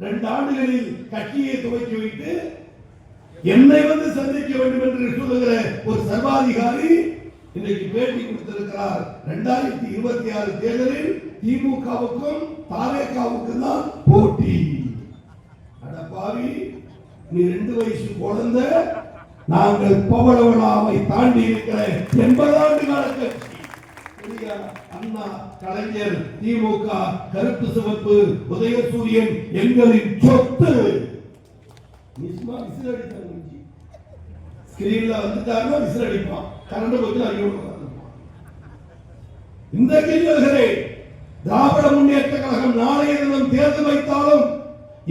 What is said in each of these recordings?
2 ஆண்டுகளில் கட்சியை துவக்கி வைத்து என்னை வந்து சந்திக்க வேண்டும் என்று சொல்லுகிற ஒரு சர்வாதிகாரி இன்றைக்கு பேட்டி கொடுத்திருக்கிறார். 2026 தேர்தலில் திமுகவுக்கும் தாவேகாவுக்கும் தான் போட்டி. அடப்பாவி, நீ 2 வயசு குழந்தை, நாங்கள் பவளவளாவை தாண்டி இருக்கிற 80 ஆண்டு கால கட்சி. அண்ணா, கலைஞர், திமுக, கருப்பு சிவப்பு, உதயசூரியன் எங்களின் சொத்து. ஸ்கிரீன்ல வந்துட்டாருன்னா விசில் அடிப்பான், கரண்ட் போச்சு அறியோடு இந்த கேள்வி. திராவிட முன்னேற்ற கழகம் நாளைய தினம் தேர்தல் வைத்தாலும்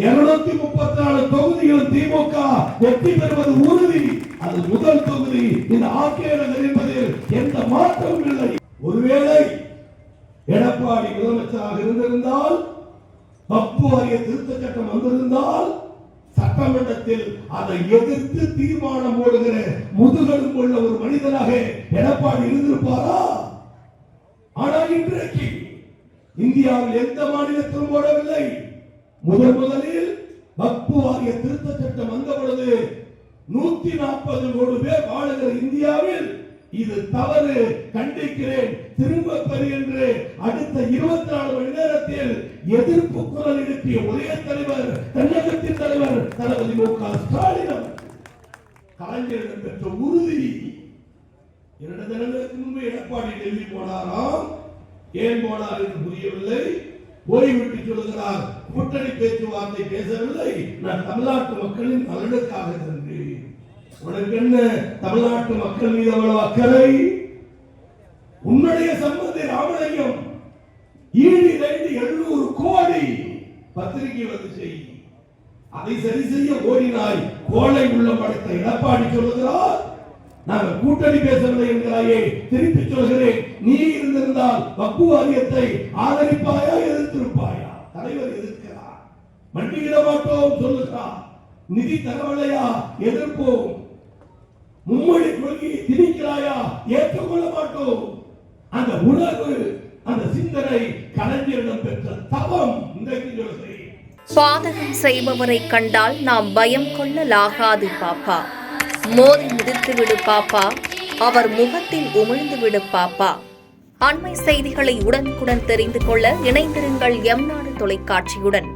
234 தொகுதியில் திமுக வெற்றி பெறுவது உறுதி. அது முதல் தொகுதி இந்த ஆட்சியாளர் என்பதில் எந்த மாற்றமும் இல்லை. ஒருவேளை எடப்பாடி முதலமைச்சராக இருந்திருந்தால், வக்ஃபு வாரிய திருத்த சட்டம் வந்திருந்தால், சட்டமன்றத்தில் அதை எதிர்த்து தீர்மானம் போடுகிற முதுகெலும்பு உள்ள ஒரு மனிதனாக எடப்பாடி இருந்திருப்பாரா? ஆனால் இன்றைக்கு இந்தியாவில் எந்த மாநிலத்திலும் போடவில்லை. முதலில் வக்ஃபு வாரிய திருத்த சட்டம் வந்த பொழுது 140 கோடி பேர் வாழுகிற இந்தியாவில் இது தவறு, கண்டிக்கிறேன், திரும்ப பெறு என்று அடுத்த 24 மணி நேரத்தில் எதிர்ப்பு குரல் எழுப்பிய ஒரே தலைவர் தமிழகத்தின் தலைவர் தளபதி மு.க. ஸ்டாலின். கலைஞரிடம் பெற்ற உறுதி. 2 தினங்களுக்கு முன்பு எடப்பாடி டெல்லி போனாராம். ஏன் போனார் என்று புரியவில்லை. ஓய்விட்டு சொல்லுகிறார், கூட்டணி பேச்சுவார்த்தை பேசவில்லை, நான் தமிழ்நாட்டு மக்களின் நலனுக்காக சென்றேன். உனக்கு என்ன தமிழ்நாட்டு மக்கள் மீது அவ்வளவு அக்கறை? உன்னுடைய சம்பந்தி ராமலிங்கம் ஈடி 700 கோடி பத்திரிகை வந்து செய், அதை சரி செய்ய ஓடினாய். கோளை உள்ள படைத்த எடப்பாடி சொல்லுகிறார், நாங்கள் கூட்டணி பேசவில்லை என்கிறாயே. திருப்பி சொல்கிறேன், நீ இருந்திருந்தால் வக்ஃபு வாரியத்தை ஆதரிப்பாயா, எதிர்த்திருப்பாயா? தலைவர் எதிர்க்கிறார். மண்டியிட மாட்டோம் சொல்லுகிறார். நிதி தரவில்லையா, எதிர்ப்போம். மும்மொழி கொள்கையை திணிக்கிறாயா, ஏற்றுக்கொள்ள மாட்டோம். அந்த உணர்வு, அந்த சிந்தனை கலைஞரிடம் பெற்ற தவம். இன்றைக்கு சொல்கிறேன், பாதகம் செய்பவரை கண்டால் நாம் பயம் கொள்ளலாகாது பாப்பா. மோதி மிதித்து விடு பாப்பா, அவர் முகத்தில் உமிழ்ந்து விடு பாப்பா. அண்மை செய்திகளை உடனுக்குடன் தெரிந்து கொள்ள இணைந்திருங்கள் எம் நாடு தொலைக்காட்சியுடன்.